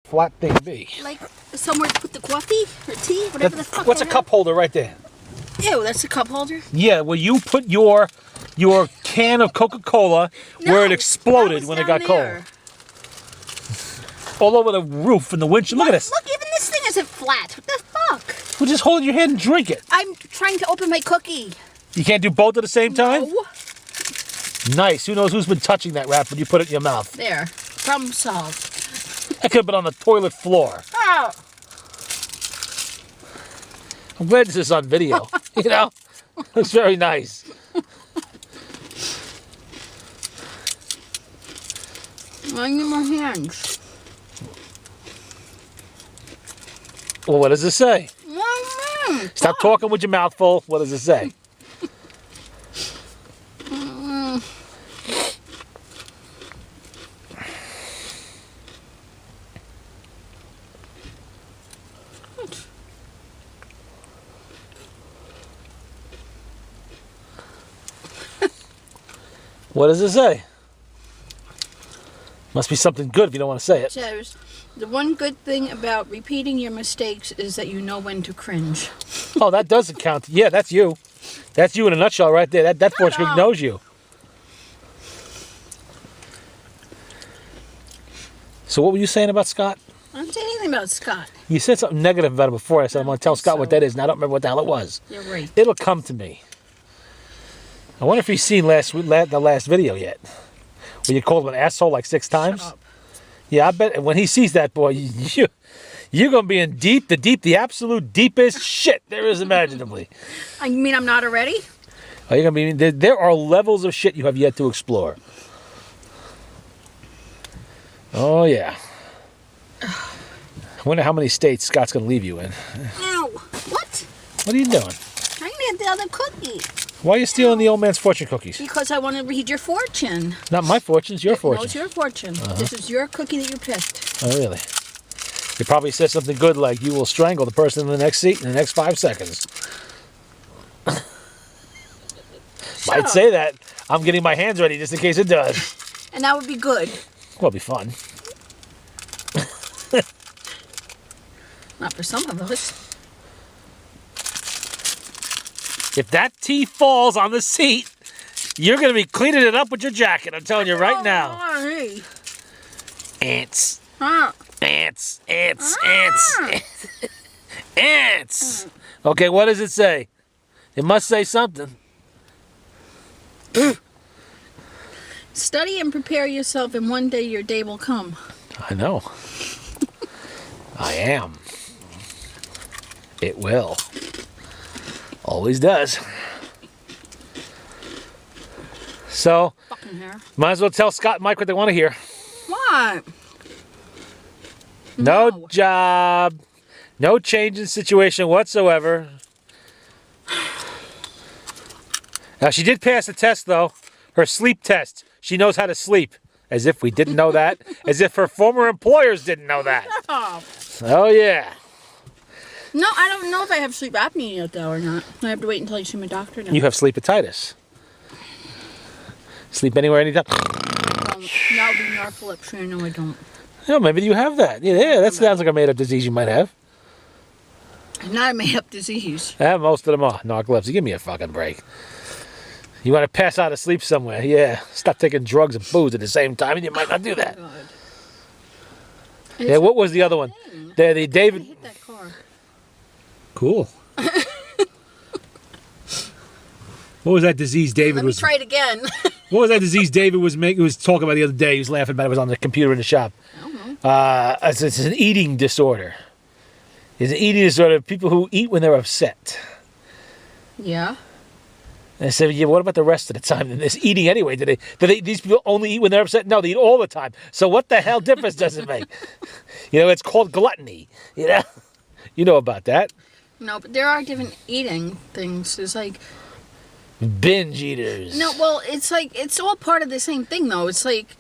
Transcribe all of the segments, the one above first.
flat thing be? Like somewhere to put the coffee or tea, whatever the fuck. What's a cup holder right there? Ew, that's a cup holder? Yeah, where you put your can of Coca-Cola where it exploded when it got cold. All over the roof and the windshield. Look at this. Look, even this thing isn't flat. What the fuck? Well, just hold your hand and drink it. I'm trying to open my cookie. You can't do both at the same time? No. Nice. Who knows who's been touching that wrap when you put it in your mouth? There. Problem solved. That could have been on the toilet floor. Oh. I'm glad this is on video. You know? It's very nice. I need my hands. Well, what does it say? Mm-hmm. Stop talking with your mouth full. What does it say? What does it say? Must be something good if you don't want to say it. It says, the one good thing about repeating your mistakes is that you know when to cringe. Oh, that doesn't count. Yeah, that's you. That's you in a nutshell right there. That fortune cookie knows you. So what were you saying about Scott? I didn't say anything about Scott. You said something negative about him before. I said, I'm going to tell Scott what that is, and I don't remember what the hell it was. You're right. It'll come to me. I wonder if he's seen the last video yet. Where you called him an asshole like 6 times? Shut up. Yeah, I bet when he sees that, boy, you're going to be in the absolute deepest shit there is imaginably. I mean, I'm not already? Oh, you're going to be, there are levels of shit you have yet to explore. Oh, yeah. I wonder how many states Scott's going to leave you in. Ow. What? What are you doing? Trying to get the other cookie. Why are you stealing the old man's fortune cookies? Because I want to read your fortune. Not my fortune, it's your fortune. No, it's your fortune. This is your cookie that you picked. Oh, really? It probably says something good like, you will strangle the person in the next seat in the next 5 seconds. Might say that. I'm getting my hands ready just in case it does. And that would be good. Well, it'll be fun. Not for some of us. If that tea falls on the seat, you're going to be cleaning it up with your jacket. I'm telling you right now. Sorry. Ants. Ah. Ants. Ants. Ants. Ants. Okay, what does it say? It must say something. Study and prepare yourself, and one day your day will come. I know. I am. It will. Always does. So, Fucking hair. might as well tell Scott and Mike what they want to hear. What? No job. No change in situation whatsoever. Now, she did pass the test, though. Her sleep test. She knows how to sleep. As if we didn't know that. As if her former employers didn't know that. Oh, yeah. No, I don't know if I have sleep apnea yet, though, or not. I have to wait until I see my doctor now. You have sleepatitis. Sleep anywhere, anytime. That would be narcolepsy. No, I don't. Yeah, maybe you have that. Yeah, that sounds like a made-up disease you might have. Not a made-up disease. Yeah, most of them are. Narcolepsy. Give me a fucking break. You want to pass out of sleep somewhere? Yeah. Stop taking drugs and booze at the same time, and you might not do that. Oh, God. Yeah, what was the other one? The David. I hit that car. Cool. What was that disease David Let me was? try it again. What was that disease David was talking about the other day? He was laughing about it. It was on the computer in the shop. I don't know. It's an eating disorder. It's an eating disorder of people who eat when they're upset. Yeah. And I said, yeah, what about the rest of the time? They're eating anyway. Do these people only eat when they're upset? No, they eat all the time. So what the hell difference does it make? You know, it's called gluttony. You know? You know about that. No, but there are different eating things. There's like... Binge eaters. No, well, it's like, it's all part of the same thing, though. It's like,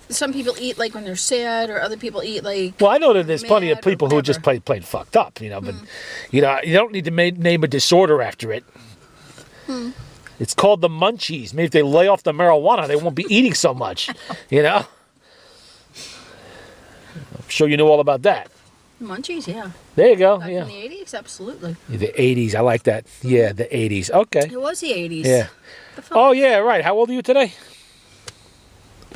some people eat like when they're sad, or other people eat like... Well, I know that there's plenty of mad or people who just whatever. plain fucked up, you know, but, you know, you don't need to name a disorder after it. It's called the munchies. Maybe if they lay off the marijuana, they won't be eating so much, you know? sure you know all about that. Munchies, yeah. There you go. Back Yeah. in the 80s, absolutely. The 80s. I like that. Yeah, the 80s. Okay. It was the 80s. Yeah. The film- Oh, yeah, right. How old are you today?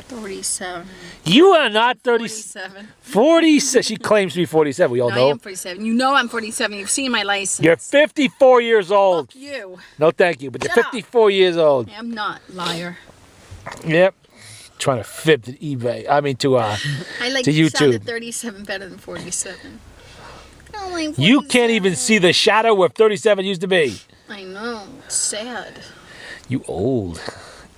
47. You are not 30. 47. 46. She claims to be 47. We all No, I know. am 47. You know I'm 47. You've seen my license. You're 54 years old. Fuck you. No, thank you. But you're Shut up. 54 years old. I'm not, liar. Yep. Trying to fib to eBay. I mean, to I like To the sound YouTube. of 37 better than 47. I don't like you can't 47. even see the shadow where 37 used to be. I know. It's sad. You old.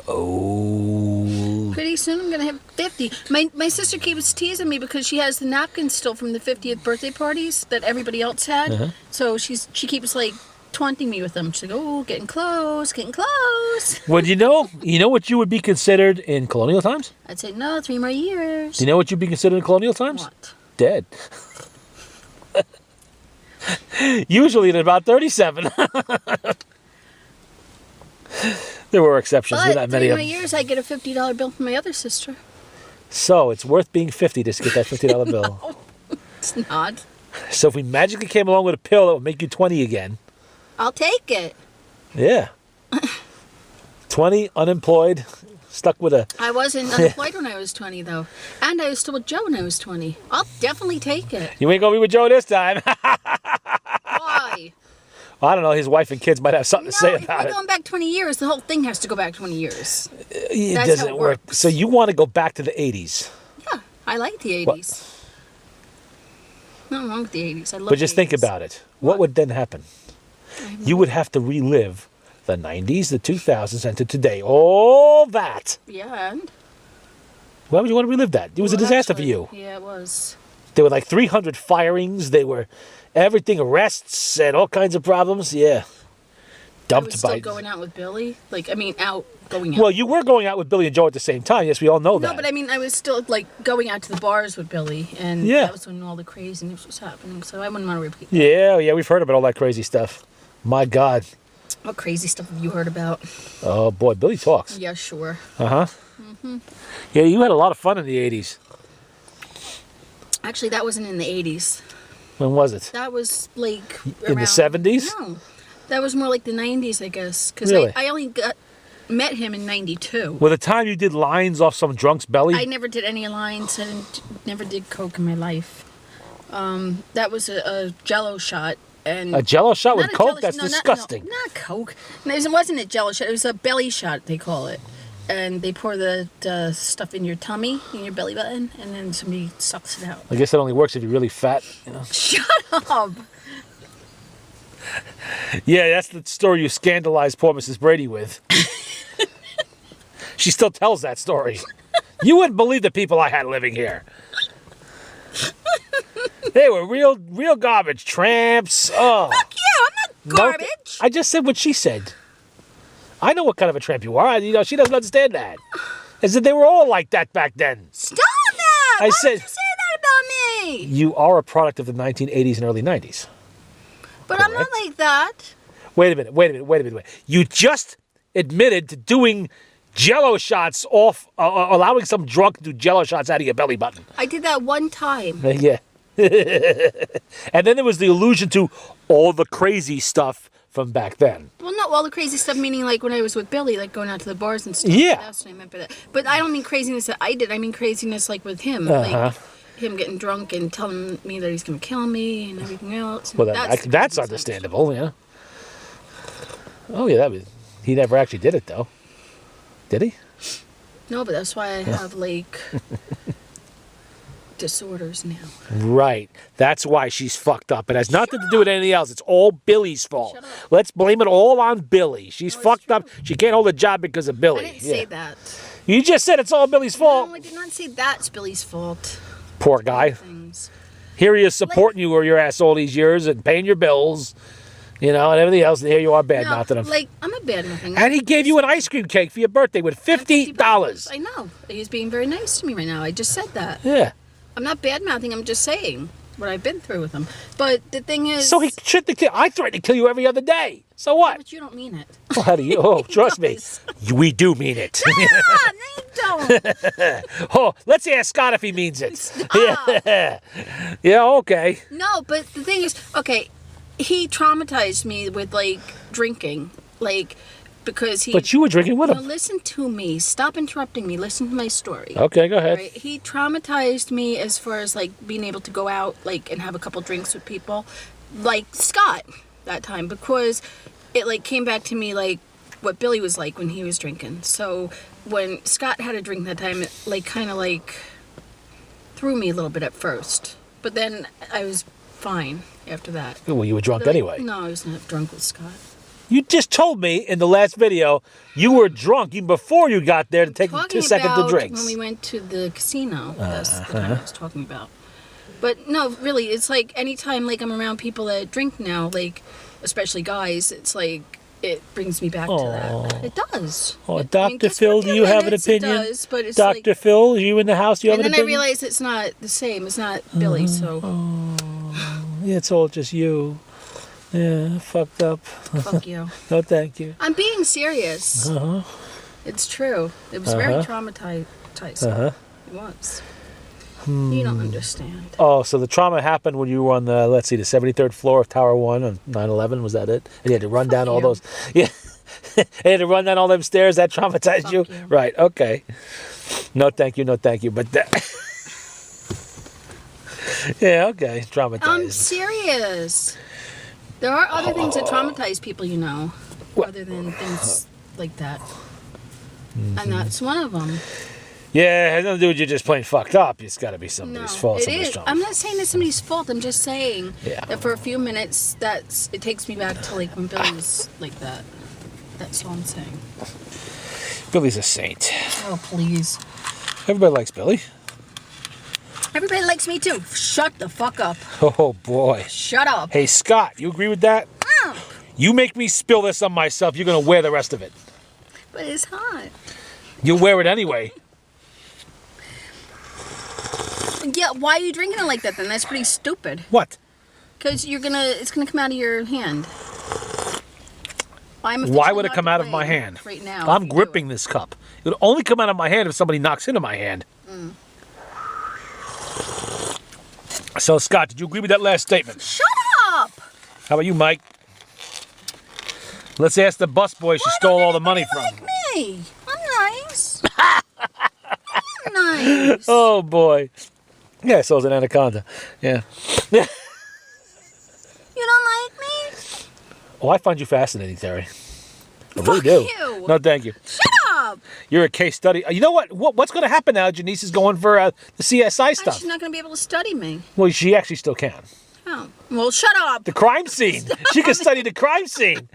Old. Pretty soon I'm gonna have 50. My sister keeps teasing me because she has the napkins still from the 50th birthday parties that everybody else had. Uh-huh. So she keeps like taunting me with them. She's like, "Oh, getting close, getting close." Well, you know what you would be considered in colonial times? I'd say no, 3 more years. Do you know what you'd be considered in colonial times? What? Dead. Usually at about 37. There were exceptions, but But not many 3 of more them. years, I get a $50 bill from my other sister. So it's worth being 50 just to get that $50 bill. It's not. So if we magically came along with a pill that would make you 20 again, I'll take it. yeah. 20, unemployed, stuck with a... I wasn't unemployed when I was 20, though. And I was still with Joe when I was 20. I'll definitely take it. You ain't going to be with Joe this time. Why? I don't know. His wife and kids might have something No, to say if about we're it. going back 20 years, the whole thing has to go back 20 years. It That's how doesn't it work. works. So you want to go back to the 80s. Yeah, I like the What? 80s. Nothing wrong with the 80s. I love But just the think 80s. about it. What would then happen? You would have to relive the 90s, the 2000s, and to today. All that. Yeah, and? Why would you want to relive that? It was a Well, disaster actually, for you. Yeah, it was. There were like 300 firings. They were everything, arrests and all kinds of problems. Yeah. I was Dumped still by... going out with Billy. Like, I mean, going out. Well, you were going out with Billy and Joe at the same time. Yes, we all know that. no, but I mean, I was still, like, going out to the bars with Billy. And Yeah. that was when all the craziness was happening. So I wouldn't want to repeat. Yeah, we've heard about all that crazy stuff. My God. What crazy stuff have you heard about? Oh, boy, Billy talks. Yeah, sure. Uh-huh. Yeah, you had a lot of fun in the 80s. Actually, that wasn't in the 80s. When was it? That was, like, In the 70s? No. That was more like the 90s, I guess. Because Really? I only met him in 92. Well, the time you did lines off some drunk's belly? I never did any lines. Never did coke in my life. That was a Jello shot, and A Jello shot with not a Coke? Jell-O- That's no, disgusting. Not Coke. No, it wasn't a Jello shot. It was a belly shot. They call it, and they pour the stuff in your tummy, in your belly button, and then somebody sucks it out. I guess it only works if you're really fat. You know? Shut up! Yeah, that's the story you scandalized poor Mrs. Brady with. She still tells that story. You wouldn't believe the people I had living here. They were real garbage. Tramps. Oh. Fuck you! I'm not No, garbage. I just said what she said. I know what kind of a tramp you are. You know, she doesn't understand that. I said they were all like that back then. Stop that! I Why said- would you say that about me? You are a product of the 1980s and early 90s. But I'm not Correct. like that. Wait a minute. You just admitted to doing Jello shots off, allowing some drunk to do Jello shots out of your belly button. I did that one time. Yeah. And then there was the allusion to all the crazy stuff from back then. Well, not all the crazy stuff, meaning like when I was with Billy, like going out to the bars and stuff. Yeah. That's what I meant by that. But I don't mean craziness that I did. I mean craziness like with him. Uh-huh. Like him getting drunk and telling me that he's going to kill me and everything else. Well, the that's crazy stuff. understandable, yeah. Oh, yeah, he never actually did it, though. Did he? No, but that's why I have like disorders now. Right. That's why she's fucked up. It has nothing to do with anything else. It's all Billy's fault. Shut up. Let's blame it all on Billy. She's No, it's fucked true. up. She can't hold a job because of Billy. I didn't say that. You just said it's all Billy's fault. No, I did not say that's Billy's fault. Poor guy. Things. Here he is supporting you or your ass all these years and paying your bills, you know, and everything else. And here you are bad mouthing him. Like, I'm a bad mouthing. And he gave you an ice cream cake for your birthday with $50. I know. He's being very nice to me right now. I just said that. Yeah. I'm not bad mouthing. I'm just saying. what I've been through with him. But the thing is, So he shit to kill. I threaten to kill you every other day. So what? but you don't mean it. Well, how do you? Oh, trust me, does. we do mean it. Ah, no, you don't. Oh, let's ask Scott if he means it. Stop. Yeah. Yeah. Okay. No, but the thing is, okay, he traumatized me with like drinking, like because he. But you were drinking with Now him. listen to me. Stop interrupting me. Listen to my story. Okay, go ahead. Right? He traumatized me as far as like being able to go out like and have a couple drinks with people, like Scott that time, because it like came back to me like what Billy was like when he was drinking. So when Scott had a drink that time, it like kind of like threw me a little bit at first, but then I was fine after that. Well, you were drunk Like, anyway. No, I was not drunk with Scott. You just told me in the last video you were drunk even before you got there to take 2 Talking seconds about of drinks. when we went to the casino. That's the time I was talking about. But no, really, it's like anytime like I'm around people that drink now, like especially guys, it's like it brings me back to that. It does. Oh, I mean, Dr. just Phil, for do 2 you have an minutes, opinion? It does, but it's Dr. like, Phil, are you in the house? Do you have and an then I opinion? realized it's not the same. It's not Billy, so Yeah, it's all just you. Yeah, fucked up. fuck you. No, thank you. I'm being serious. Uh-huh. It's true. It was very traumatizing. It was. You don't understand. Oh, so the trauma happened when you were on the, let's see, the 73rd floor of Tower 1 on 9/11. Was that it? And you had to run down all you. those. Yeah. You had to run down all them stairs. That traumatized Fuck you? you. Right. Okay. No, thank you. No, thank you. But that. Yeah. Okay. Traumatized. I'm serious. There are other things that traumatize people, you know, other than things like that. And that's one of them. Yeah, it has nothing to do with you just plain fucked up. It's got to be No, somebody's fault. it Somebody's is. trauma. I'm not saying it's somebody's fault. I'm just saying Yeah. that for a few minutes, it takes me back to like when Billy was like that. That's all I'm saying. Billy's a saint. Oh, please. Everybody likes Billy. Everybody likes me too. Shut the fuck up. Oh, boy. Shut up. Hey, Scott, you agree with that? You make me spill this on myself, you're going to wear the rest of it. But it's hot. You'll wear it anyway. Yeah, why are you drinking it like that then? That's pretty stupid. What? Because it's gonna come out of your hand. Why Why would it come out of my hand? right now? I'm gripping this cup. It would only come out of my hand if somebody knocks into my hand. So, Scott, did you agree with that last statement? Shut up! How about you, Mike? Let's ask the busboy she stole all the money from. Like me. I'm nice. I'm nice. Oh, boy. Yeah, so is an anaconda. Yeah. You don't like me? Oh, I find you fascinating, Terry. I really Fuck do. you. No, thank you. Shut up! You're a case study. You know what? What's going to happen now? Janice is going for the CSI She's stuff. not gonna be able to study me. Well, she actually still can. Oh. Well, shut up. The crime scene. She can study the crime scene.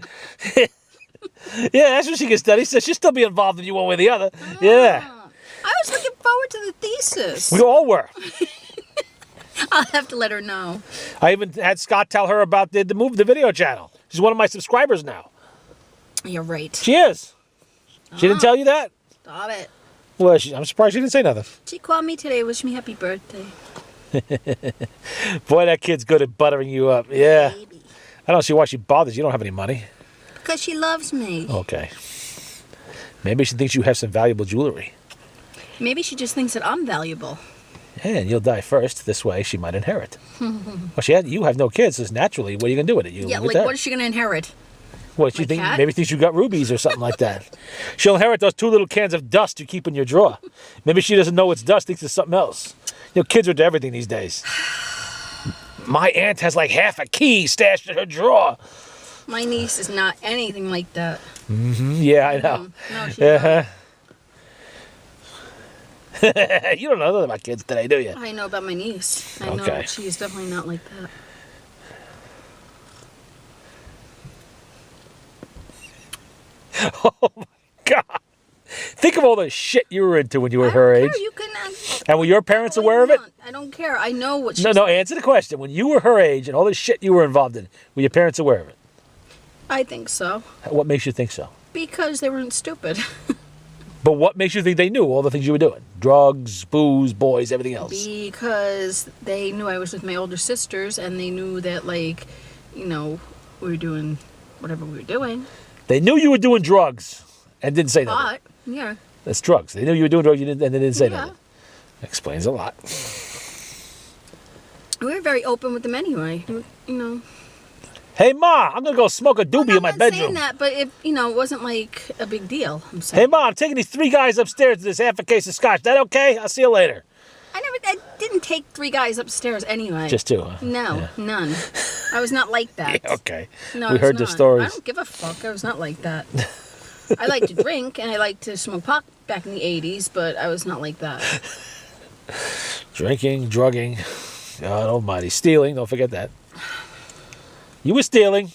Yeah, that's what she can study. So she'll still be involved in you one way or the other. Yeah. I was looking forward to the thesis. We all were. I'll have to let her know. I even had Scott tell her about the video channel. She's one of my subscribers now. You're right. She is. She didn't tell you that? Stop it. Well, I'm surprised she didn't say nothing. She called me today, wished me happy birthday. Boy, that kid's good at buttering you up. Yeah. Baby. I don't see why she bothers. You don't have any money. Because she loves me. Okay. Maybe she thinks you have some valuable jewelry. Maybe she just thinks that I'm valuable. Yeah, and you'll die first. This way, she might inherit. Well, you have no kids, so naturally, what are you going to do with it? You Yeah, leave it like there. what is she going to inherit? What, she my think, cat? maybe thinks you got rubies or something like that. She'll inherit those 2 little cans of dust you keep in your drawer. Maybe she doesn't know it's dust, thinks it's something else. You know, kids are to everything these days. My aunt has like half a key stashed in her drawer. My niece is not anything like that. Yeah, I know. No, she's not. Uh-huh. You don't know nothing about kids today, do you? I know about my niece. I know Okay. she is definitely not like that. Oh my God. Think of all the shit you were into when you were her I age. don't care. You can. And were your parents aware of it? I don't care. I know what she's. No, answer the question. When you were her age and all the shit you were involved in, were your parents aware of it? I think so. What makes you think so? Because they weren't stupid. But what makes you think they knew all the things you were doing? Drugs, booze, boys, everything else. Because they knew I was with my older sisters, and they knew that, like, you know, we were doing whatever we were doing. They knew you were doing drugs and didn't say nothing. But, yeah. That's drugs. They knew you were doing drugs and they didn't say Yeah. nothing. Explains a lot. We were very open with them anyway. You know. Hey, Ma, I'm going to go smoke a doobie Well, in my I'm not saying bedroom. that, but it, you know, it wasn't like a big deal. I'm saying. Hey, Ma, I'm taking these 3 guys upstairs to this half a case of scotch. That okay? I'll see you later. I didn't take 3 guys upstairs anyway. Just 2, huh? No, Yeah. none. I was not like that. Yeah, okay. No, We I was heard the not. I stories. don't give a fuck. I was not like that. I like to drink and I like to smoke pot back in the 80s, but I was not like that. Drinking, drugging. God almighty. Stealing, don't forget that. You were stealing.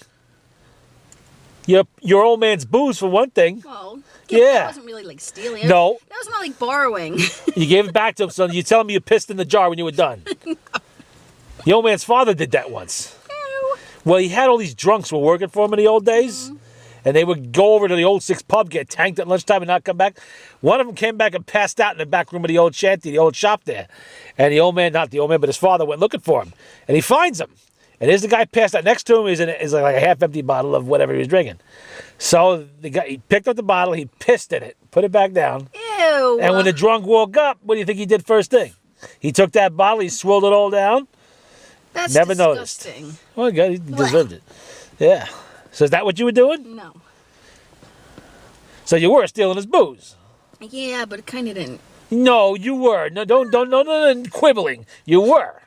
Your old man's booze, for one thing. Well, Yeah. that wasn't really like stealing. No. That was more like borrowing. You gave it back to him, son. You tell him you pissed in the jar when you were done. The old man's father did that once. Ew. Well, he had all these drunks who were working for him in the old days. And they would go over to the old 6 pub, get tanked at lunchtime, and not come back. One of them came back and passed out in the back room of the old shanty, the old shop there. And the old man, not the old man, but his father went looking for him. And he finds him. And there's the guy passed out. Next to him is like a half-empty bottle of whatever he was drinking. So the guy, he picked up the bottle, he pissed in it, put it back down. Ew. And when the drunk woke up, what do you think he did first thing? He took that bottle, he swilled it all down. That's never noticed. disgusting. Well, God, he deserved it. Yeah. So is that what you were doing? No. So you were stealing his booze. Yeah, but it kind of didn't. No, you were. No, no, quibbling. You were.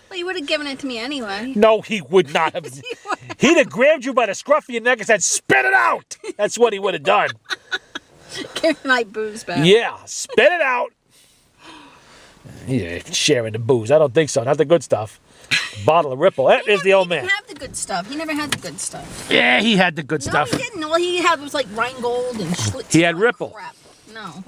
Well, you would have given it to me anyway. No, he would not have. He'd have grabbed you by the scruff of your neck and said, "Spit it out." That's what he would have done. Give my booze back. Yeah, spit it out. Yeah, sharing the booze. I don't think so. Not the good stuff. Bottle of Ripple. There's the old He man. didn't have the good stuff. He never had the good stuff. Yeah, he had the good No, stuff. he didn't. All he had was like Rheingold and Schlitz. He had Ripple. Crap. No.